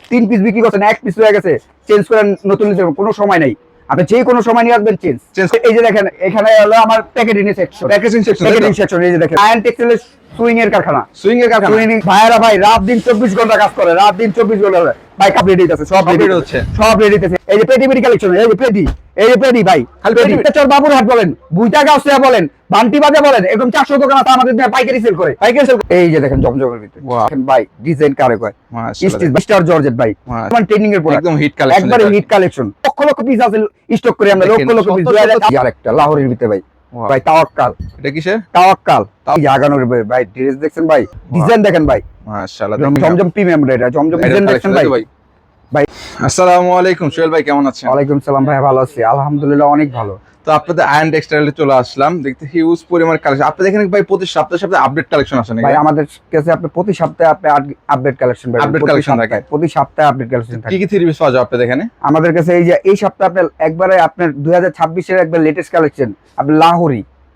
3 piece বিক্রি করছেন, 1 piece হয়ে গেছে, চেঞ্জ করেন, নতুন নিতে হবে, কোনো সময় নাই। আপনি যে কোনো সময় নিয়ে আসবেন চেঞ্জ। এই যে দেখেন এখানে হলো আমার প্যাকেজিং সেকশন, এই যে দেখেন আয়ন টেক্সটাইলের সুইং এর কারখানা, ভাইরা ভাই রাত দিন 24 ঘন্টা কাজ করে, রাত দিন 24 ঘন্টা ভাই কাপ রেডি আছে, সব রেডি হচ্ছে, সব রেডি আছে। এই যে পেডি কালেকশন, এই যে পেডি ভাই, খালি পেডি চর বাবুর হাট বলেন, বুইটা গাউসিয়া বলেন, বান্টি বাজে বলেন, এরকম 400 দোকান আছে আমাদের পাইকারি সেল করে, এই যে দেখেন জমজমের ভিতরে দেখেন ভাই ডিজাইন কারে কয়, মাশাআল্লাহ মিস্টার জর্জেট ভাই, মানে ট্রেনিং এর প্রোডাক্ট, একদম হিট কালেকশন, একবারে hit collection, lakh lakh piece আছে স্টক করে আমরা, লক্ষ পিস। আর একটা লাহোরের ভিতরে ভাই, ভাই তাওয়াক্কাল, এটা কিসের তাওয়াক্কাল, এই আগানোর ভাই ড্রেস দেখছেন ভাই, ডিজাইন দেখেন ভাই, মাশাআল্লাহ জমজম প্রিমিয়াম, এটা জমজম ডিজাইন দেখছেন ভাই। ভাই আসসালামু আলাইকুম সোহেল ভাই, কেমন আছেন? ওয়ালাইকুম সালাম ভাই, ভালো আছি আলহামদুলিল্লাহ, অনেক ভালো। তো আপনাদের আয়ন টেক্সটাইলে চলে আসলাম, দেখতে হিউজ পরিমাণ কালেকশন। আপনাদের এখানে ভাই প্রতি সপ্তাহে আপডেট কালেকশন আসে নাকি? ভাই আমাদের কাছে আপনি প্রতি সপ্তাহে আপনি আপডেট কালেকশন পাবেন, আপডেট কালেকশন থাকে প্রতি সপ্তাহে, আপডেট কালেকশন থাকে। কি থ্রি পিস পাওয়া যায় আপনাদের এখানে? আমাদের কাছে এই যে এই সপ্তাহে আপনি একবারে আপনার 2026 এর একবার লেটেস্ট কালেকশন, আপনি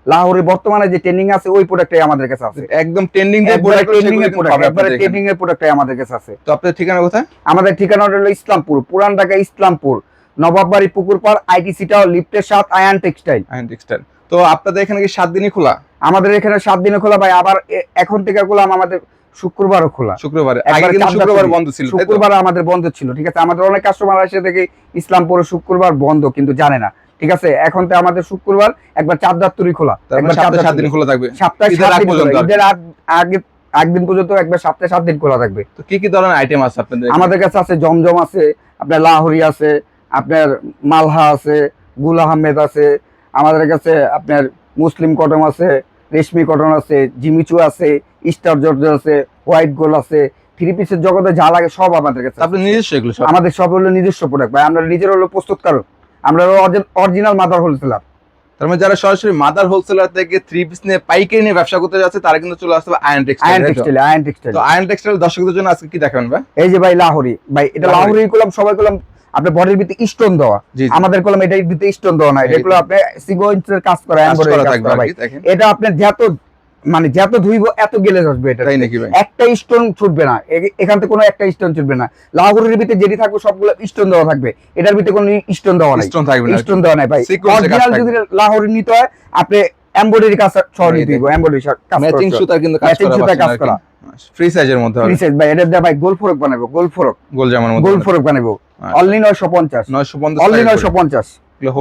লাহোরি বর্তমানে যে ট্রেন্ডিং আছে ওই প্রোডাক্টটাই আমাদের কাছে আছে, একদম ট্রেন্ডিং এর প্রোডাক্ট, একবারে ট্রেন্ডিং এর প্রোডাক্টটাই আমাদের কাছে আছে। তো আপনাদের ঠিকানা কোথায়? আমাদের ঠিকানা হলো ইসলামপুর, পুরান ঢাকা ইসলামপুর, নবাববাড়ি পুকুর পাড়, আইটিসি টাওয়ার, লিফটের 7, আয়ন টেক্সটাইল। তো আপনাদের এখানে কি 7 দিনই খোলা? আমাদের এখানে 7 দিনে খোলা ভাই, আবার এখন থেকে খোলা, আমাদের শুক্রবারও খোলা। শুক্রবার আগে কিন্তু শুক্রবার বন্ধ ছিল, শুক্রবার আমাদের বন্ধ ছিল, ঠিক আছে। আমাদের অনেক কাস্টমার আসে দেখে ইসলামপুরে শুক্রবার বন্ধ, কিন্তু জানে না, ঠিক আছে। এখন তো আমাদের শুক্রবার একবার চাঁদরাত্রি খোলা, একবার 7 দিন খোলা থাকবে, সপ্তাহে 7 দিন খোলা, ঈদের আগে একদিন পর্যন্ত একবার সপ্তাহে 7 দিন খোলা থাকবে। তো কি কি ধরনের আইটেম আছে আপনাদের? আমাদের কাছে আছে জমজম আছে, আপনার লাহোরি আছে, আপনার মালহা আছে, গুল আহমেদ আছে, আমাদের কাছে আপনার মুসলিম কটন আছে, রেশমি কটন আছে, জিমিচু আছে, স্টার জর্জ আছে, হোয়াইট গোল্ড আছে, থ্রি পিসের জগতে যা লাগে সব আমাদের কাছে। আপনি নিজস্ব এগুলো সব? আমাদের সব হলো নিজস্ব প্রোডাক্ট ভাই, আমরা নিজের হলো প্রস্তুতকারক, আমরা অরিজিনাল মাদার হোলসেলার। তার মানে যারা সরাসরি মাদার হোলসেলার থেকে থ্রি পিস নিয়ে পাইকারি নিয়ে ব্যবসা করতে যাচ্ছে তারা কিন্তু চলে আসতে হবে আয়ন টেক্সটাইল। তো আয়ন টেক্সটাইল দর্শকদের জন্য আজকে কি দেখাবেন ভাই? এই যে ভাই লাহোরি, ভাই এটা লাহোরি কলম, সবাই কলম আপনার বডির ভিতরে স্টোন দেওয়া, আমাদের কলম এটার ভিতরে স্টোন দেওয়া না, এগুলো আপনি সিকোয়েন্সের কাজ করা, এমব্রয়ডারি কাজ করা ভাই। এটা আপনি যত ধুইব এত গেলে আসবে, এটা তাই নাকি ভাই? একটা স্টোন ছুটবে না এখান থেকে, কোনো একটা স্টোন ছুটবে না। লাহোরের ভিতরে যেটি থাকবে সবগুলো স্টোন দেওয়া থাকবে, এটার ভিতরে কোনো স্টোন দেওয়া নাই, স্টোন দেওয়া নাই ভাই। অরিজিনাল যদি লাহোরি নিতে হয় আপনি এমব্রয়ডারি কাজ সহ নিতে হবে, এমব্রয়ডারি কাজ, ম্যাচিং সুতা কিন্তু কাজ করা, ফ্রি সাইজের মধ্যে ফ্রি সাইজ ভাই। এটা ভাই গোল ফরক বানাবো, গোল জামার মধ্যে গোল ফরক বানাবো, অনলি 950 অনলি 950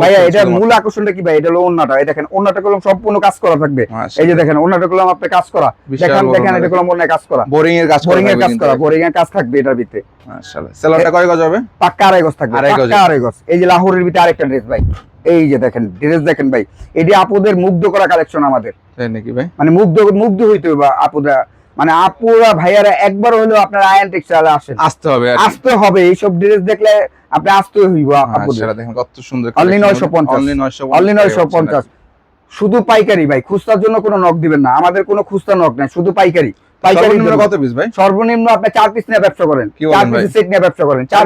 ভাইয়া। এটা মূল আকর্ষণটা কি ভাই? এটা হলো ওন্নাটা, এই দেখেন ওন্নাটা কলম সম্পূর্ণ কাজ করা থাকবে, এই যে দেখেন ওন্নাটা কলম আপনি কাজ করা, দেখেন এটা কলম ওন্নায় কাজ করা, বোরিং এর কাজ করা, বোরিং এর কাজ থাকবে এটার ভিতরে, মাশাআল্লাহ। সেলারটা কয় গজ হবে? পাক্কা 2.5 গজ থাকবে, পাক্কা 2.5 গজ। এই যে লাহোরের ভিতরে আরেকটা ড্রেস ভাই, এই যে দেখেন ড্রেস দেখেন ভাই, এটি আপুদের মুগ্ধ করা কালেকশন আমাদের, তাই নাকি ভাই? মানে মুগ্ধ হইতে হবে আপুরা, মানে আপুরা ভাইয়ারা একবার হলেও আপনার আয়ন টেক্সটাইলে আসতে হবে, এইসব ড্রেস দেখলে আপনি আসতে হইব আপুদের। দেখেন কত সুন্দর, অনলি 950 শুধু পাইকারি ভাই, খুচরার জন্য কোনো নক দিবেন না, আমাদের কোনো খুচরা নক নাই, শুধু পাইকারি। সর্বনিম্ন কত পিস ভাই? সর্বনিম্ন আপনি 4 পিস নিয়ে ব্যবসা করেন, 4 পিসের সেট নিয়ে ব্যবসা করেন, 4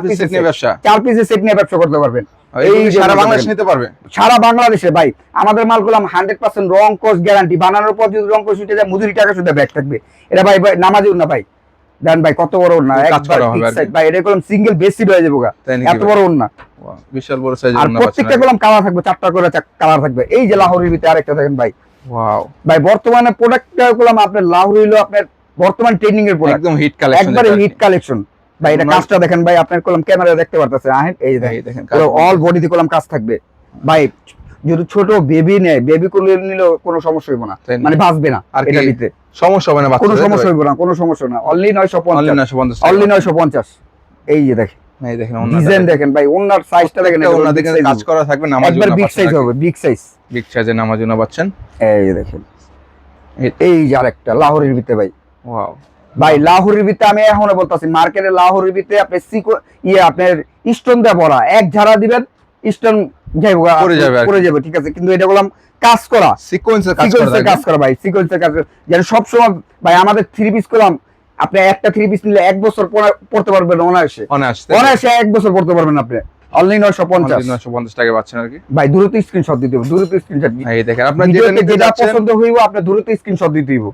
পিসের সেট নিয়ে ব্যবসা করতে পারবেন, এই সারা বাংলাদেশ নিতে পারবে, সারা বাংলাদেশে ভাই। আমাদের মালগুলো 100% রং কোর্স গ্যারান্টি, বানানোর পর যদি রং কোর্স উঠে যায় মজুরি টাকা শুধু ব্যাক থাকবে। এটা ভাই নামাজি না ভাই, দেন ভাই কত বড় না, একবার ভাই এটা কলম সিঙ্গেল বেসি হয়ে যাবে, এত বড় না, বিশাল বড় সাইজের না। আর প্রত্যেকটা কলম কালার থাকবে, 4টা করে কালার থাকবে। এই যে লাহোরির ভিতরে আরেকটা দেখেন ভাই, ওয়াও ভাই, বর্তমানে প্রোডাক্টটা কলম আপনার লাহোরি হলো আপনার বর্তমান ট্রেন্ডিং এর প্রোডাক্ট, একদম হিট কালেকশন, একবারে হিট কালেকশন ভাই। এটা কাজটা দেখেন ভাই, আপনার কলম ক্যামেরায় দেখতে পারতেছেন, এই দেখেন অল বডিতে কলম কাজ থাকবে ভাই। যদি ছোট বেবি নেয়, বেবি কোলে নিলেও কোনো সমস্যা হইব না, মানে বাঁচবে না, এটা নিতে সমস্যা হবে না, কোনো সমস্যা হইব না, কোনো সমস্যা না। অনলি 950 এই যে দেখেন, এই দেখেন ডিজাইন দেখেন ভাই, ওন্নার সাইজটা দেখেন, ওন্না দেখেন কাজ করা থাকবে, নামাজ একবার বিগ সাইজ হবে, বিগ সাইজের নামাজ জন্য পাচ্ছেন। এই যে দেখেন, এই যে আরেকটা লাহোরের ভিতরে ভাই, ওয়াও ভাই। লাহোরের ভিতরে আমি এখনো বলতাছি, মার্কেটে লাহোরের ভিতরে আপনি আপনার স্টোন দিয়ে ভরা, এক ঝাড়া দিবেন স্টোন পড়ে যাবে, ঠিক আছে। কিন্তু এটা বললাম কাজ করা, সিকোয়েন্সের কাজ করা ভাই, সিকোয়েন্সের কাজ, যেন সব সময় ভাই আমাদের থ্রি পিস করলাম, আপনি একটা থ্রি পিস নিলে 1 বছর পড়তে পারবেন অনায়াসে, 1 বছর পড়তে পারবেন আপনি। অনলি 950 টাকা পাচ্ছেন আর কি ভাই। দ্রুত স্ক্রিনশট দিতে হবে, দ্রুত স্ক্রিনশট। এই দেখেন আপনার যেটা পছন্দ হইব আপনি দ্রুত স্ক্রিনশট দিতে হইব।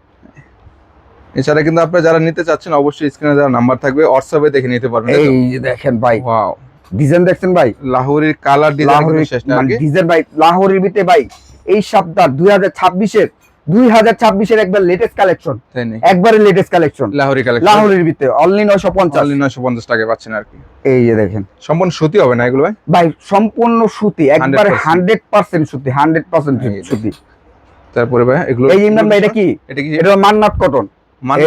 এছাড়া কিন্তু আপনারা যারা নিতে চাচ্ছেন অবশ্যই স্ক্রিনে দেওয়া নাম্বার থাকবে, হোয়াটসঅ্যাপে দেখে নিতে পারবেন। এই যে দেখেন ভাই, ওয়াও, ডিজাইন দেখছেন ভাই, লাহোরির কালার ডিজাইন কিন্তু শেষ না আর কি। ডিজাইন ভাই লাহোরির ভিতরে ভাই এই সপ্তাহ 2026 এর একবার লেটেস্ট কালেকশন, একবারে লেটেস্ট কালেকশন লাহোরি কালেকশন, লাহোরির ভিতরে অনলি 950, অনলি 950 টাকায় পাচ্ছেন আর কি। এই যে দেখেন সম্পূর্ণ সুতি হবে না এগুলো ভাই? ভাই সম্পূর্ণ সুতি, একবারে 100% সুতি, 100% সুতি। তারপরে ভাই এগুলো এই ইমরান ভাই এটা কি? এটা মান্নাত কটন।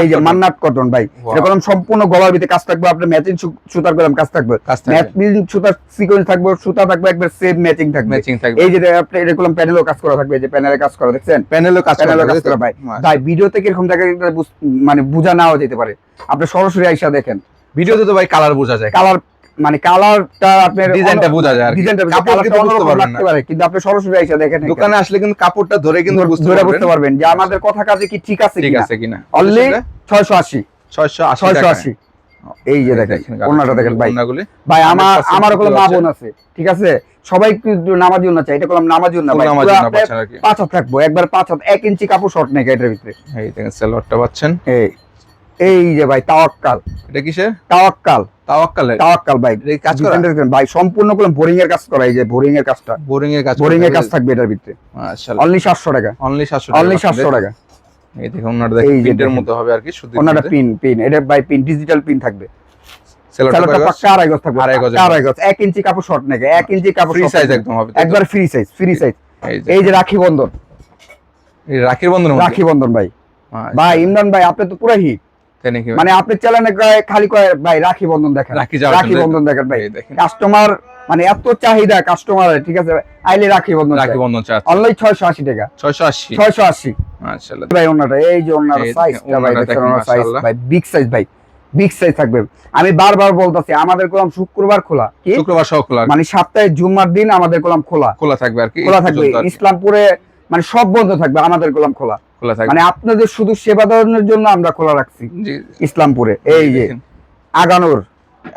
এই যে মান্নাত কটন ভাই, এটা কলম সম্পূর্ণ গলার ভিতরে কাজ থাকবে, আপনার ম্যাচিং সুতার কলম কাজ থাকবে, ম্যাচিং সুতার সিকোয়েন্স থাকবে, সুতা থাকবে একবার সেম ম্যাচিং থাকবে। এই যে আপনি এটা কলম প্যানেলও কাজ করা থাকবে, এই যে প্যানেলে কাজ করা দেখছেন, প্যানেলও কাজ করা ভাই। ভাই ভিডিওতে কিরকম জায়গা মানে বোঝা নাও যেতে পারে, আপনি সরাসরি আইসা দেখেন। ভিডিওতে তো ভাই কালার বোঝা যায়, কালার মানে কালারটা আপনার ডিজাইনটা বোঝা যায়, ডিজাইনটা কাপড় কিন্তু বুঝতে পারবেন না, কিন্তু আপনি সরাসরি আইসা দেখেন, দোকানে আসলে কিন্তু কাপড়টা ধরে কিন্তু বুঝতে পারবেন যে আমাদের কথা কাজে কি ঠিক আছে কিনা। অনলি 680। এই যে দেখেন ওনাটা দেখেন ভাই, ভাই আমার কোনো মা বোন আছে, ঠিক আছে, সবাই কিন্তু নামাজি না চাই, এটা করলাম নামাজি না ভাই, 5 হাত থাকবো, একবার 5 হাত, 1 ইঞ্চি কাপড় শর্ট নেই এটার ভিতরে। এই দেখেন সালোয়ারটা পাচ্ছেন, এই যে ভাই তাওয়াক্কাল, এটা কিসের? তাওয়াক্কাল ভাই, এই কাজ করা ভাই সম্পূর্ণ করলাম বোরিং এর কাজ করা, এই যে বোরিং এর কাজটা, বোরিং এর কাজ থাকবে এটার ভিতরে। মাশাআল্লাহ অনলি 700 টাকা, অনলি 700 টাকা। এই দেখুন ওনাটা দেখেন প্রিন্টের মতো হবে আর কি, শুধু ওনাটা পিন এটা ভাই পিন ডিজিটাল পিন থাকবে। সেলরটা পাক্কা আড়াই গজ থাকবে, আড়াই গজ, 1 ইঞ্চি কাপড় শর্ট নেই, 1 ইঞ্চি কাপড় ফ্রি সাইজ একদম হবে, একবার ফ্রি সাইজ। এই যে রাখি বন্ধন, এই রাখির বন্ধন ভাই, ভাই ইমরান ভাই আপনি তো পুরো হিট, মানে আপনি চ্যানেলে খালি কয় ভাই রাখি বন্ধন দেখেন, রাখি বন্ধন দেখেন ভাই, কাস্টমার মানে এত চাহিদা কাস্টমারের, ঠিক আছে, আইলে রাখি বন্ধন চাচ্ছে অনলি 680 টাকা, 680 মাশাআল্লাহ ভাই। ওনাটা এই যে ওনার সাইজটা ভাই দেখেন, ওনার সাইজ ভাই বিগ সাইজ, ভাই বিগ সাইজ থাকবে। আমি বারবার বলতাছি আমাদের কলম শুক্রবার খোলা, কি শুক্রবার সহ খোলা, মানে সপ্তাহে জুম্মার দিন আমাদের কলম খোলা থাকবে আর কি, খোলা থাকবে। ইসলামপুরে মানে সব বন্ধ থাকবে, আমাদের কলম খোলা থাকবে, মানে আপনাদের শুধু সেবা দেওয়ার জন্য আমরা খোলা রাখছি ইসলামপুরে। এই যে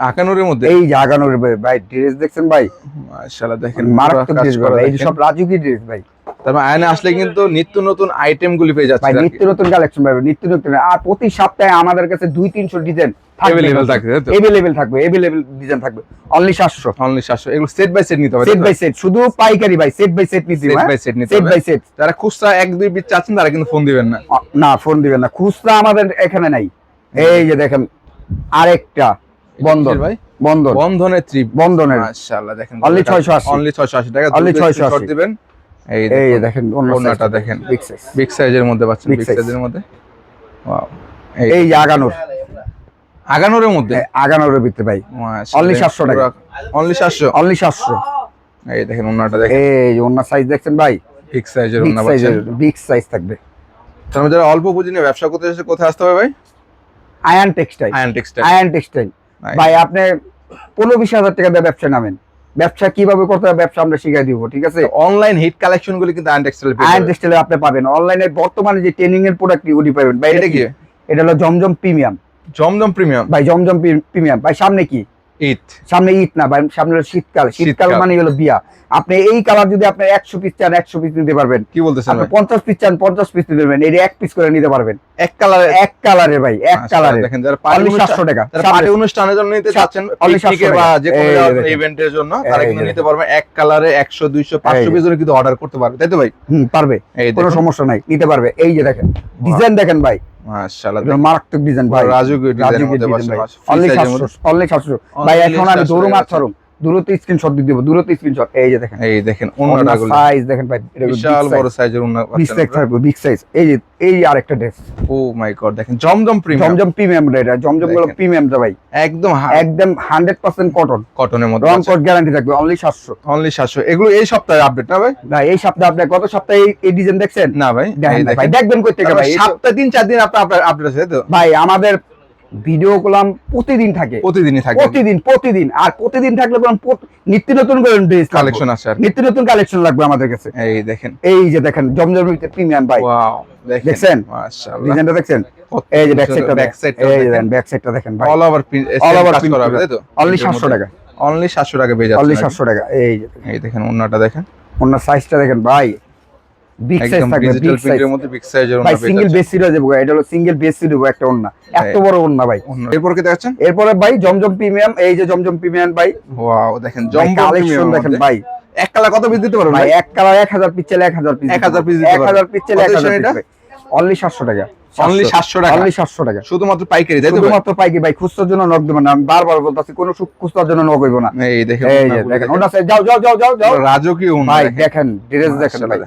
আগানোরের মধ্যে, এই যে আগানোর ভাই ড্রেস দেখছেন ভাই, মাশাআল্লাহ দেখেন মারাত্মক ড্রেস ভাই, এই যে সব রাজুকি ড্রেস ভাই। তারপর আয়না আসলে কিন্তু নিত্য নতুন আইটেম গুলি পেয়ে যাচ্ছে ভাই, নিত্য নতুন কালেকশন পাবে, নিত্য নতুন। আর প্রতি সপ্তাহে আমাদের কাছে 200-300 ডিজাইন अवेलेबल থাকবে, अवेलेबल ডিজাইন থাকবে। অনলি 700 এগুলো সেট বাই সেট নিতে হবে, সেট বাই সেট, শুধু পাইকারি ভাই, সেট বাই সেট নিতে হবে, সেট বাই সেট। যারা খুচরা 1-2 পিস চাচ্ছেন তারা কিন্তু ফোন দিবেন না, ফোন দিবেন না, খুচরা আমাদের এখানে নাই। এই যে দেখেন আরেকটা বন্ধনের ট্রিপ, বন্ধনের মাশাআল্লাহ দেখেন অনলি 680 টাকা, অনলি 680 দিবেন। এই দেখেন ওন্নাটা দেখেন, বিগ সাইজের মধ্যে পাচ্ছেন, বিগ সাইজের মধ্যে। ওয়াও, এই যে আগানোরের মধ্যে, আগানোরের ভিতরে ভাই অনলি 700 টাকা, অনলি 700। এই দেখেন ওন্নাটা দেখেন, এই যে ওন্না সাইজ দেখছেন ভাই, বিগ সাইজের ওন্না পাচ্ছেন, বিগ সাইজ থাকবে। তাহলে যারা অল্প পুঁজি নিয়ে ব্যবসা করতে চাইছে কোথায় আসতে হবে ভাই? আয়ান টেক্সটাইল ভাই, আপনি 15-20 হাজার টাকা দিয়ে ব্যবসা নামেন, ব্যবসা কিভাবে করতে হবে ব্যবসা আমরা শিখাই দিব, ঠিক আছে। অনলাইন হিট কালেকশন গুলো কিন্তু আয়ন টেক্সটাইলে আপনি পাবেন। অনলাইনে বর্তমানে যে ট্রেনিং এর প্রোডাক্ট ওটি পাবেন ভাই। এটা কি? এটা হলো জমজম প্রিমিয়াম ভাই, জমজম প্রিমিয়াম ভাই। সামনে কি ঈদ? সামনে ঈদ না ভাই, সামনে হলো শীতকাল মানে হলো বিয়া। আপনি এই কালার যদি আপনি 100 পিস চান 100 পিস নিতে পারবেন। কি বলতেছেন? আপনি 50 পিস চান 50 পিস নিতে পারবেন। এই এক পিস করে নিতে পারবেন, এক কালারে ভাই, এক কালারে। দেখেন যারা 700 টাকা পার্টি অনুষ্ঠানের জন্য নিতে চাচ্ছেন, পিকনিকে বা যে কোনো ইভেন্টের জন্য, তারা কিন্তু নিতে পারবেন এক কালারে 100 200 500 পিস কিন্তু অর্ডার করতে পারবে, তাই তো ভাই? পারবে, কোনো সমস্যা নাই, নিতে পারবে। এই যে দেখেন ডিজাইন দেখেন ভাই, মাশাআল্লাহ মারাত্মক ডিজাইন ভাই, রাজুকি ডিজাইনের মধ্যে বসে অনলি 700 ভাই। এখন আমি দৌড় মারছারুম, দূরত্ব স্ক্রিনশট দিয়ে দেব, দূরত্ব স্ক্রিনশট। এই দেখেন ওন্নাটা সাইজ দেখেন ভাই, বিশাল বড় সাইজের ওন্না পাচ্ছেন, বিগ সাইজ। এই আরেকটা ড্রেস, ও মাই গড দেখেন জমজম প্রিমিয়াম এটা জমজম গুলো প্রিমিয়াম ভাই, একদম 100% কটনের মধ্যে, রং কোট গ্যারান্টি থাকবে। অনলি 700 এগুলো এই সপ্তাহে আপডেট না ভাই? ভাই এই সপ্তাহে আপনি গত সপ্তাহে এই ডিজাইন দেখছেন না ভাই? ভাই দেখবেন কই থেকে ভাই, সপ্তাহে 3-4 দিন আপনার আপডেট আছে তো ভাই। আমাদের ভিডিও কলাম প্রতিদিন থাকে, প্রতিদিন আর প্রতিদিন থাকলে নিত্য নতুন ড্রেস কালেকশন আছে, আর নিত্য নতুন কালেকশন লাগবে আমাদের কাছে। এই দেখেন, এই যে দেখেন জমজম প্রিমিয়াম ভাই, ওয়াও দেখছেন মাশাআল্লাহ, ডিজাইনটা দেখছেন। এই যে ব্যাক সাইডটা দেখেন ভাই, অল ওভার প্রিন্ট করা হবে, তাই তো? অনলি 700 টাকা, অনলি 700 টাকা পেয়ে যাচ্ছে, অনলি 700 টাকা। এই দেখেন ওন্নাটা দেখেন, ওন্নার সাইজটা দেখেন ভাই, বিগ সাইজ একদম থাকবে, ডিজিটাল বিগ সাইজ প্রিন্টের মধ্যে বিগ সাইজের ভাই। ওন্না সিঙ্গেল পেয়ে বেড সিট দেবো, এটা হলো সিঙ্গেল বেড সিট দেবো একটা ওন্না, এত বড় ওন্না ভাই। এরপর কি দেখাচ্ছেন? এরপরে ভাই জমজম প্রিমিয়াম, এই যে জমজম প্রিমিয়াম ভাই। ওয়াও দেখেন ভাই জম্বো কালেকশন দেখেন ভাই। এক কালার কত পিস দিতে পারবেন ভাই ভাই? এক কালার 1000 পিস চাইলে 1000 পিস, 1000 পিস দিতে 1000 পিস চাইলে কত 1000 এটা? পিস। অনলি 700 টাকা, অনলি 700 টাকা, অনলি 700 টাকা শুধুমাত্র পাইকারি, তাই তো ভাই? শুধুমাত্র পাইকি ভাই। খুচরার জন্য নক দেবেন না, আমি বারবার বলতাছি কোনো খুচরার জন্য নক হইব না। এই দেখেন এই যে দেখেন ওটা যাও যাও যাও যাও যাও রাজকীয় ওন্না ভাই, দেখেন ড্রেস দেখেন ভাই।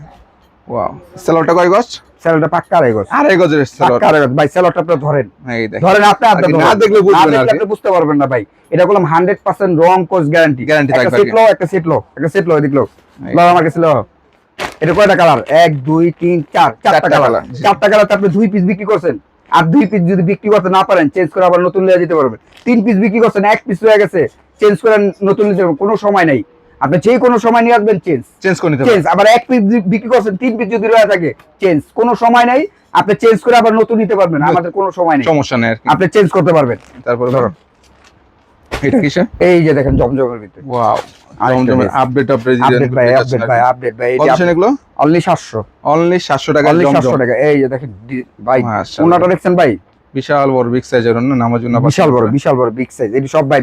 ওয়াও সেলরটা কয় গজ? সেলটা পাক্কা আড়াই গজ, আড়াই গজের সেলর। পাক্কা আড়াই গজ ভাই। সেলটা আপনি ধরেন, এই দেখেন ধরেন আপনি আর কি না দেখলে বুঝবেন না, আপনি বুঝতে পারবেন না ভাই। এটা বললাম 100% রং কোর্স গ্যারান্টি। গ্যারান্টি একটা থাকবে। সেট লো, একটা সেট লো, একটা সেট লো, দেখলো লো আমার কাছে লো। এটা কয়টা কালার? 1 2 3 4 চারটা কালার। চারটা কালার আপনি 2 পিস বিক্রি করছেন, আর 2 পিস যদি বিক্রি করতে না পারেন চেঞ্জ করে আবার নতুন নিয়ে যেতে পারবেন। 3 পিস বিক্রি করছেন, 1 পিস হয়ে গেছে, চেঞ্জ করে নতুন নিতে পারবেন, কোনো সময় নাই। আপনি যে কোনো সময় নিয়ে আসবেন, চেঞ্জ করে নিতে চেঞ্জ। পারবেন। আবার 1 পিস বিক্রি করছেন, 3 পিস যদি রয়ে থাকে চেঞ্জ, কোনো সময় নাই। আপনি চেঞ্জ করে আবার নতুন নিতে পারবেন, আমাদের কোনো সময় নেই, সমস্যা নেই আর কি। আপনি চেঞ্জ করতে পারবেন। তারপরে ধরো এটা কিসে? এই যে দেখেন জমজমের ভিতরে ওয়াও জমজমের আপডেট আপডেট ভাই, আপডেট ভাই, আপডেট ভাই। কত সেন এগুলো? অনলি 700, অনলি 700 টাকা অনলি জমজম। 700 টাকা। এই যে দেখেন ভাই, মাশাআল্লাহ। ওনাটা দেখছেন ভাই, বিশাল বড় বিগ সাইজের ওন্না, নামাজ জন্য বিশাল বড়, বিশাল বড় বিগ সাইজ। এটি সব ভাই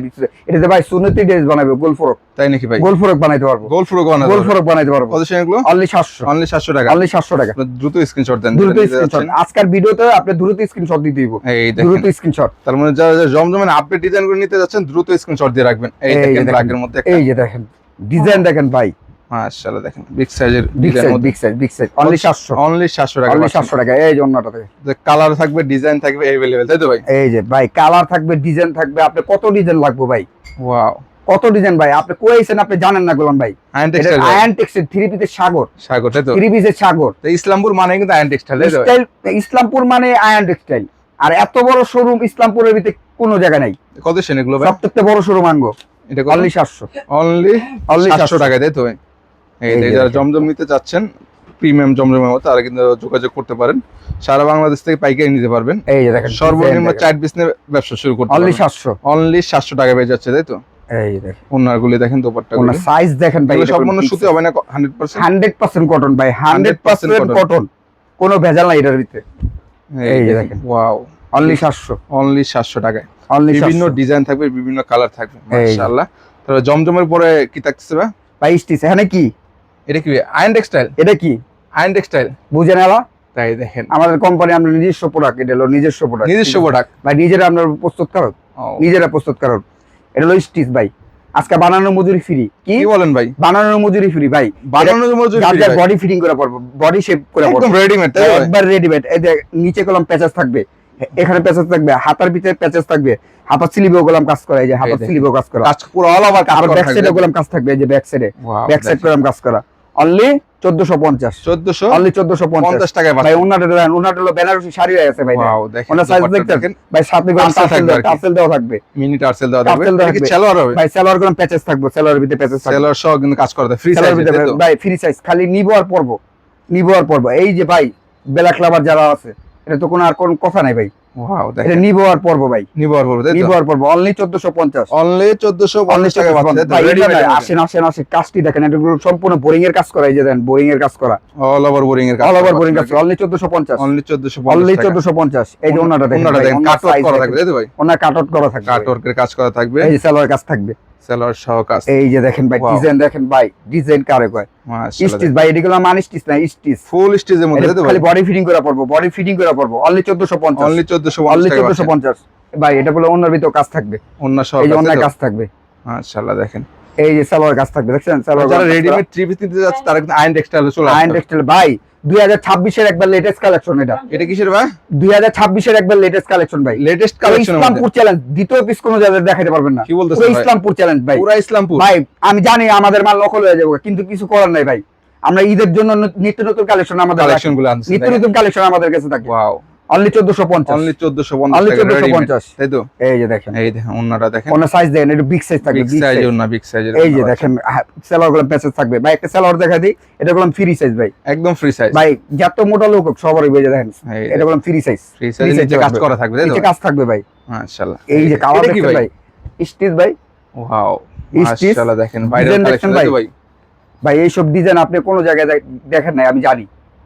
এটাতে ভাই সুন্নতি ড্রেস বানাবে, গোল ফরক, তাই নাকি ভাই? গোল ফরক বানাইতে পারবো, গোল ফ্রক বানাতে গোল ফরক বানাইতে পারবো। কত সেন এগুলো? অনলি 700, অনলি 700 টাকা, অনলি 700 টাকা। আপনারা দ্রুত স্ক্রিনশট দেন, দ্রুত যেটা নিতে স্ক্রিনশট, যাচ্ছেন। আজকের ভিডিওতে আপনি দ্রুত স্ক্রিনশট দিতে দিব, এই দ্রুত দেখেন স্ক্রিনশট। তার মানে যারা যারা জমজমের আপডেট ডিজাইন করে নিতে যাচ্ছেন দ্রুত স্ক্রিনশট দিয়ে রাখবেন। এই দেখেন ব্ল্যাকের মধ্যে একটা, এই যে দেখেন ডিজাইন দেখেন ভাই, মাশাআল্লাহ দেখেন বিগ সাইজের বিগ ডিজাইন সাইজ, মধ্যে big size, big size. Only 700, only 700 টাকা, অনলি 700 টাকা। এই যে ওন্নাটা দেখেন, যে কালার থাকবে, ডিজাইন থাকবে अवेलेबल, তাই তো ভাই? এই যে ভাই কালার থাকবে, ডিজাইন থাকবে। আপনি কত ডিজাইন লাগবে ভাই? ওয়াও কত ডিজাইন ভাই? আপনি কইছেন, আপনি জানেন না গোলাম ভাই। আয়ন এটা টেক্সটাইল, আয়ন টেক্সটাইল, 3 পিসের সাগর, সাগর, তাই তো? 3 পিসের সাগর। তো ইসলামপুর মানে কিন্তু আয়ন টেক্সটাইল, তাই তো? স্টাইল ইসলামপুর মানে আয়ন টেক্সটাইল। আর এত বড় শোরুম ইসলামপুরের ভিতরে কোনো জায়গা নাই। কত সেন এগুলো ভাই? সবথেকে বড় শোরুম আনবো, এটা অনলি 700, অনলি অনলি 700 টাকা, তাই তো ভাই? এই এই যে যারা দেখেন। জমজম নিতে চাচ্ছেন প্রিমিয়াম জমজমের মতো, তারা কিন্তু যোগাযোগ করতে পারেন। সারা বাংলাদেশ থেকে পাইকারি নিতে পারবেন। এই যে দেখেন সর্বনিম্ন 4 পিস নিয়ে ব্যবসা শুরু করতে অনলি পারবেন। 700, অনলি 700 টাকা পেয়ে যাচ্ছে, তাই তো? এই দেখেন ওনারগুলি দেখেন, দোপাট্টাগুলি ওনার সাইজ দেখেন ভাই, এগুলো সম্পূর্ণ সুতি হবে না? 100% 100% কটন ভাই, 100% cotton। কটন, কোনো ভেজাল নাই এটার ভিতরে। এই যে দেখেন ওয়াও অনলি 700, অনলি 700 টাকায় অনলি বিভিন্ন 700 ডিজাইন থাকবে, বিভিন্ন কালার থাকবে, এই যে। মাশাআল্লাহ। তাহলে জমজমের পরে কি থাকছে ভাই? 22 পিস। এখানে কি? এটা কি আয়ন টেক্সটাইল? এটা কি আয়ন টেক্সটাইল, বুঝেন এলা? তাই দেখেন আমাদের কোম্পানি, আমরা নিজস্ব প্রোডাক্ট, এটা হলো নিজস্ব প্রোডাক্ট, নিজস্ব প্রোডাক্ট। ভাই। নিজেরা আমরা প্রস্তুতকারক, নিজেরা প্রস্তুতকারক। এটা হলো স্টিচ ভাই, আজকে বানানোর মজুরি ফ্রি। কি কি বলেন ভাই? বানানোর মজুরি ফ্রি ভাই, বানানোর মজুরি free ভাই? বডি ফিটিং করে পড়বো, বডি শেপ করে পড়বো, একদম রেডিমেড, তাই তো ভাই? একবার রেডিমেড। এই যে নিচে কলম প্যাচেস থাকবে, এখানে প্যাচেস থাকবে, হাতার ভিতরে প্যাচেস থাকবে, হাতার স্লিভেও গোলাম কাজ করা, এই যে হাতার দেখেন। স্লিভেও কাজ করা, কাজ পুরো অল ওভার কাজ আর করা ব্যাক সাইডে থাকবে। গোলাম কাজ থাকবে, এই যে ব্যাক সাইডে, Wow, ব্যাক সাইড গোলাম কাজ করা। অনলি 1450, 1450 অনলি 1450 টাকায় ভাই। ওনাটা হলো বেনারসি শাড়ি হয়ে গেছে ভাই। ওয়াও দেখেন ওনার সাইজ দোপাট্টা দেখতেন ভাই, সাথে গোলাম টার্সেল থাকবে আর কি। টার্সেল দেওয়া থাকবে, মিনি টার্সেল দেওয়া থাকবে। টার্সেল দেওয়া এটা কি থাকবে। সেলোয়ার হবে? ভাই সেলোয়ার গোলাম প্যাচেস থাকবে, সেলোয়ারের ভিতরে প্যাচেস থাকবে, সেলোয়ার সহ কিন্তু কাজ করতে ফ্রি সেলোয়ার সাইজ, ভিতরে তাই তো? ভাই ফ্রি সাইজ। খালি নিবো আর পরবো, নিবো আর পরবো। এই যে ভাই ব্ল্যাক লাভার যারা আছে, এটা তো কোনো আর কোন কথা নাই ভাই, ওয়াও এটা দেখেন নিবো আর পরবো ভাই, নিবার পড়বে, তাই তো? নিবো আর পরবো। অনলি 1450, অনলি 1450 টাকা পাচ্ছেন, তাই তো? ভাই। রেডিমেড আসেন আসেন আসেন, কাজটি দেখেন, এটা পুরো সম্পূর্ণ বোরিং এর কাজ করা, এই যে দেন বোরিং এর কাজ করা, অল ওভার বোরিং এর কাজ, অল ওভার বোরিং কাজ। অনলি 1450, অনলি অনলি 1450 টাকা। 1450। এই যে ওনাটা দেখেন, ওনাটা দেখেন কাট করা থাকবে, তাই তো ভাই? ওনার কাট আউট করা থাকবে, কাট ওয়ার্কের কাজ করা থাকবে, এই যে সেলোয়ার কাজ থাকবে, সেলোয়ার সহ কাজ। এই যে দেখেন ভাই Wow. ডিজাইন দেখেন ভাই, ডিজাইন কারে কয় মাশাআল্লাহ স্টিচ ভাই, এগুলো মানে স্টিচ না, স্টিচ। ফুল স্টিচের মধ্যে, তাই তো ভাই? খালি বডি ফিটিং করে পড়বো, বডি ফিটিং করে পড়বো। অনলি 1450, অনলি 1450 অনলি টাকা পাচ্ছেন। 1450 ভাই। এটা বলে ওনার ভিতর কাজ থাকবে, ওন্না সহ এই যে কাজ, ওনার তাই তো? কাজ থাকবে, মাশাআল্লাহ দেখেন। এই যে সালোয়ার কাজ থাকবে, দেখছেন সালোয়ার। যারা রেডিমেড থ্রি পিস নিতে যাচ্ছে তারা কিন্তু আয়ন টেক্সটাইলে চলে আয়ন আসবে। টেক্সটাইল ভাই, 2026 এর একবার লেটেস্ট কালেকশন এটা, এটা কিসের ভাই? 2026 এর একবার লেটেস্ট কালেকশন ভাই, লেটেস্ট কালেকশন। ইসলামপুর চ্যালেঞ্জ, দ্বিতীয় পিস কোনো জায়গায় দেখাতে পারবেন না। কি বলতেছেন পুরো ভাই? ইসলামপুর চ্যালেঞ্জ ভাই, পুরা ইসলামপুর ভাই। আমি জানি আমাদের মাল নকল হয়ে যাবে, কিন্তু কিছু করার নাই ভাই। আমরা ঈদের জন্য নিত্য নতুন কালেকশন আমাদের কালেকশন গুলো আনছে, নিত্য নতুন কালেকশন আমাদের কাছে থাকে। ওয়াও অনলি 1450, অনলি 1450 অনলি টাকা রেডিমেড, 1450, তাই তো? এই যে দেখেন, এই দেখেন ওন্নাটা দেখেন, ওনার সাইজ দেখেন, একটু বিগ সাইজ থাকবে, বিগ big সাইজের size। ওন্না, বিগ সাইজের। এই যে দেখেন সেলোয়ার গুলো প্যাচেস থাকবে ভাই। একটা সেলোয়ার দেখাই দিই, এটা গুলো ফ্রি সাইজ ভাই, একদম ফ্রি সাইজ ভাই। যত মোটা লোক হোক সবারই বুঝে দেখেন, এই এটা গুলো ফ্রি সাইজ, ফ্রি সাইজ নিচে কাজ করা থাকবে, তাই তো? নিচে কাজ থাকবে ভাই। মাশাআল্লাহ এই যে কালার এটা কি দেখেন ভাই, স্টিচ ভাই, ওয়াও স্টিচ, মাশাআল্লাহ দেখেন ভাইরাল ডিজাইন কালেকশন, দেখেন তাই ভাই। তো ভাই? ভাই এইসব ডিজাইন আপনি কোনো জায়গায় দেখেন নাই, আমি জানি।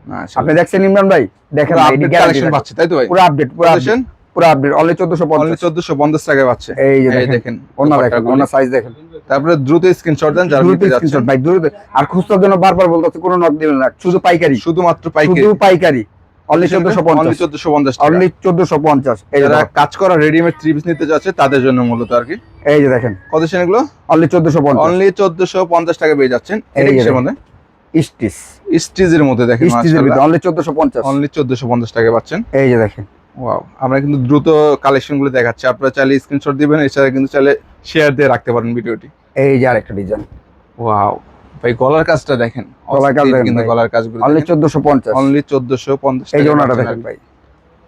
মাশাআল্লাহ। আপনি দেখছেন ইমরান ভাই, দেখেন ভাই, এটি কালেকশন পাচ্ছে তাই তো ভাই? পুরো আপডেট, পুরো আপডেট, পুরো আপডেট, অনলি 1450, অনলি 1450 টাকায় পাচ্ছে। এই যে দেখেন ওনা, দেখেন ওনা সাইজ দেখেন। তারপরে দ্রুত স্ক্রিনশট দেন যারা দ্রুত নিতে যাচ্ছেন। স্ক্রিনশট ভাই, দ্রুত। আর খুচরার জন্য বারবার বলতেছে কোনো নক দিবেন না, শুধু পাইকারি, শুধুমাত্র পাইকারি, শুধু পাইকারি, অনলি 1450, অনলি 1450 টাকা। অনলি 1450। এই যে যারা দেখেন, কাজ করা রেডিমেড থ্রি পিস নিতে যাচ্ছে তাদের জন্য মূলত আর কি। এই যে দেখেন কত সেন এগুলো? অনলি 1450, অনলি 1450 টাকা পেয়ে যাচ্ছেন। এই এটা যে কিসের মধ্যে? স্টিচ, স্টিজের মধ্যে দেখেন স্টিচের ভিতরে মাশাআল্লাহ। অনলি 1450, অনলি 1450 টাকা পাচ্ছেন। এই যে দেখেন। ওয়াও, আমরা কিন্তু দ্রুত কালেকশন গুলো দেখাচ্ছি, আপনারা চাইলে স্ক্রিনশট দিবেন, এছাড়া কিন্তু চাইলে শেয়ার দিয়ে রাখতে পারেন ভিডিওটি। এই যে আরেকটা ডিজাইন, ওয়াও ভাই, গলার কাজটা দেখেন, গলার কাজ দেখেন কিন্তু ভাই। গলার কাজগুলো অনলি 1450, অনলি 1450 এই যে টাকা ওনাটা পাচ্ছেন দেখেন আর কি। ভাই,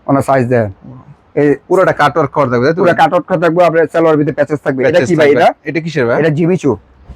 ওনার সাইজ দেখেন, এই পুরোটা কাটওয়ার্ক করা থাকবে তাই তো? পুরো কাটআউট করা থাকবে, আপনার সালোয়ার ভিতরে প্যাচেস থাকবে। এটা Patches কি ভাই? থাকবে। এটা এটা কিসের ভাই? এটা জিমিচু,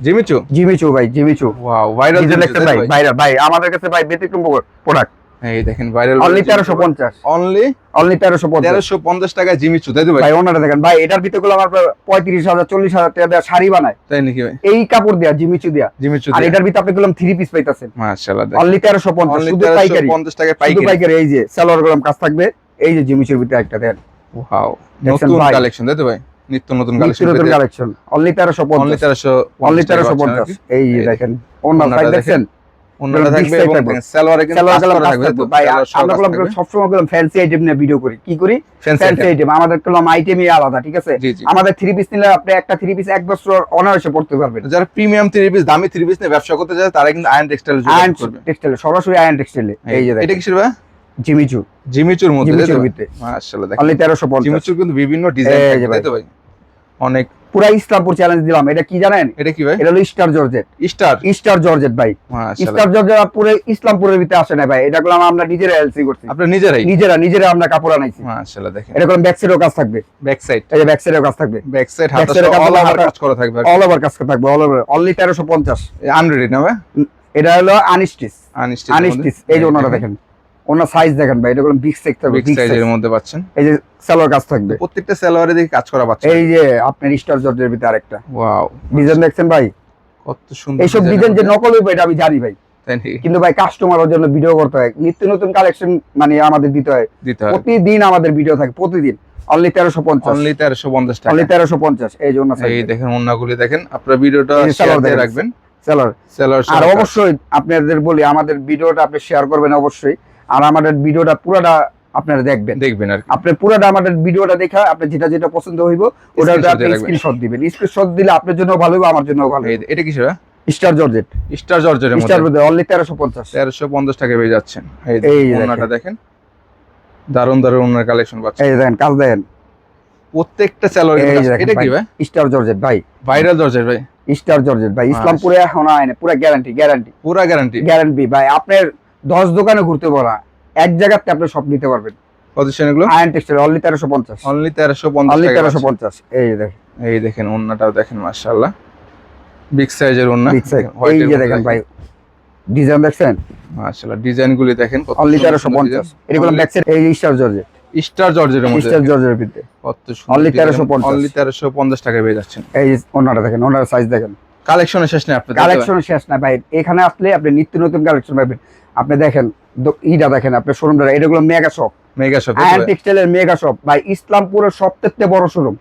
জিমিচু। জিমিচু ভাই, জিমিচু। ওয়াও, ভাইরাল ডিজাইন দেখতে ভাই, ভাইরাল ভাই, আমাদের কাছে ভাই ব্যতিক্রম প্রোডাক্ট। এই দেখেন ভাইরাল, অনলি 1350, অনলি অনলি 1350 1350 টাকা জিমিচু তাই তো ভাই? ভাই। ওনাটা দেখেন ভাই, এটার ভিতরে গুলো আমার 35,000 40,000 টাকা দেওয়া শাড়ি বানায়, তাই নাকি ভাই? এই কাপড় দেয়া, জিমিচু দেয়া। জিমিচু আর এটার ভিতরে আপনি গুলো 3 পিস পাইতাছেন মাশাআল্লাহ। অনলি 1350, অনলি শুধু পাইকারি, 1350 টাকায় শুধু পাইকারি। পাইকারি। এই যে সালোয়ার গুলো কাজ থাকবে, এই যে জিমিচুর ভিতরে একটা দেন, ওয়াও, দেখছেন নতুন ভাই? কালেকশন তাই তো ভাই? নিত্য নতুন নিত্য নতুন কালেকশন, অনলি 1350, অনলি 1350 অনলি 1350। এই যে দেখেন ওনার ওনাটা সাইজ দেখছেন, ওনাটা থাকবে big এবং size থাকবে। সালোয়ারে কিন্তু সালোয়ার কাজ কালার করা কাজ থাকবে থাকবে তো? ভাই। সালোয়ার সহ আমরা কাজ গুলো থাকবে। সবসময় গুলো ফ্যান্সি আইটেম নিয়ে ভিডিও করি, কি করি? Fancy fancy item। আইটেম। আমাদের গুলো আইটেমই আলাদা, ঠিক আছে? জি, জি। আমাদের 3 পিস নিলে আপনি একটা 3 পিস এক বছর অনায়াসে পড়তে পারবেন। যারা প্রিমিয়াম থ্রি পিস, দামি থ্রি পিস নিয়ে ব্যবসা করতে চায় তারা কিন্তু আয়ন টেক্সটাইল আয়ন যোগাযোগ করবে। টেক্সটাইল, সরাসরি আয়ন টেক্সটাইলে। এই যে এটা দেখেন কিসের ভাই? জিমিচু, জিমিচুর মধ্যে তাই তো? জিমিচুর ভিতরে মাশাআল্লাহ দেখেন, অনলি 1350। জিমিচুর কিন্তু বিভিন্ন ডিজাইন এই যে থাকে ভাই। তাই তো ভাই? অনেক। পুরা ইসলামপুর চ্যালেঞ্জ দিলাম। এটা কি জানেন? এটা কি ভাই? এটা হলো star georgette, star. Star georgette ভাই। মাশাআল্লাহ, স্টার জর্জেট পুরো ইসলামপুরের ভিতরে আসে না ভাই, এটা গুলো আমরা নিজেরা এলসি করছি, আপনারা নিজেরাই? নিজেরা আমরা কাপড় আনাইছি। মাশাআল্লাহ দেখেন, এটা কোনো ব্যাক সাইডেও কাজ থাকবে, ব্যাক সাইড, এই যে ব্যাক সাইডেও কাজ থাকবে, ব্যাক সাইড Back হাতা side এ সহ কাজ অল ওভার হাতা- কাজ করা থাকবে আর অল ওভার কাজ থাকবে, অল ওভার। অনলি 1350। আনরেডি না ভাই? এটা হলো আনস্টিচ, আনস্টিচ। আনস্টিচ। এই যে ওনারা দেখেন, ওনার সাইজ দেখেন ভাই, এটা কোনো বিগ সাইজ থাকবে, বিগ বিগ সাইজের সাইজ। মধ্যে পাচ্ছেন। এই যে সালোয়ার কাজ থাকবে, প্রত্যেকটা সালোয়ারে দেখি কাজ করা পাচ্ছেন। এই যে আপনার স্টার জর্জের ভিতরে আরেকটা ওয়াও, ডিজাইন দেখছেন ভাই। কত সুন্দর এইসব ডিজাইন যে নকল হইবে এটা আমি জানি ভাই, তাই নাকি? কিন্তু ভাই কাস্টমারের জন্য ভিডিও করতে হয়, নিত্য নতুন কালেকশন মানে আমাদের দিতে হয়, দিতে হবে। প্রতিদিন আমাদের ভিডিও থাকে, প্রতিদিন। অনলি 1350, অনলি 1350 টাকা। অনলি 1350। এই যে ওনার এই সাইজ দেখেন ওন্নাগুলি দেখেন, আপনারা ভিডিওটা এই যে শেয়ার সালোয়ার দিয়ে দেখেন। রাখবেন। সালোয়ার। সেলার আর অবশ্যই আপনাদের বলি, আমাদের ভিডিওটা আপনি শেয়ার করবেন অবশ্যই, আর আমাদের ভিডিওটা পুরোটা আপনারা দেখবেন। দেখবেন আর কি। আপনি পুরোটা আমাদের ভিডিওটা দেখা আপনি যেটা যেটা পছন্দ হইব ওটা Screenshot আপনি দিয়ে রাখবেন। স্ক্রিনশট দিবেন। স্ক্রিনশট দিলে আপনার জন্য ভালো হবে, আমার জন্য ভালো হবে। এটা কিসের? স্টার জর্জেট, স্টার জর্জের মধ্যে স্টার মধ্যে অনলি 1350। 1350 টাকা পেয়ে যাচ্ছেন। এই এই ওন্নাটা দেখেন, দারুন দারুন ওন্নার কালেকশন পাচ্ছেন। এই দেখেন কাজ দেখেন, প্রত্যেকটা সালোয়ার এই যে দেখেন এটা কি ভাই? স্টার জর্জেট ভাই, ভাইরাল জর্জের ভাই, স্টার জর্জেট ভাই। ইসলামপুরে এখন আইনে পুরো গ্যারান্টি, গ্যারান্টি, পুরা গ্যারান্টি। গ্যারান্টি ভাই। আপনার 10 দোকানে ঘুরতে পারা, এক জায়গাতে আপনি সব নিতে পারবেন। পজিশন এগুলো ion textile only 1350, only 1350 only টাকা পাচ্ছেন। 1350। এই যে দেখেন এই দেখেন ওন্নাটাও দেখেন মাশাআল্লাহ, বিগ সাইজের ওন্না। Big size. এই যে দেখেন ভাই ডিজাইন দেখছেন, মাশাআল্লাহ ডিজাইনগুলি দেখেন কত অনলি সুন্দর 1350। এগুলো ব্যাক সাইড, এই স্টার জর্জেট, স্টার জর্জের মধ্যে স্টার জর্জের ভিতরে কত সুন্দর। Only 1350 অনলি 1350 টাকা পেয়ে যাচ্ছেন। এই যে ওনাটা দেখেন, ওনার সাইজ দেখেন। কালেকশনের শেষ নেই আপনাদের। কালেকশন শেষ না ভাই, এখানে আসলে আপনি নিত্য নতুন কালেকশন পাবেন। আপনি দেখেন ইটা দেখেন, আপনি শোরুমটা, এটা গুলো mega shop, mega shop Ayon টেক্সটাইলের মেগা শপ ভাই, ইসলামপুরের সবথেকে বড় শোরুম।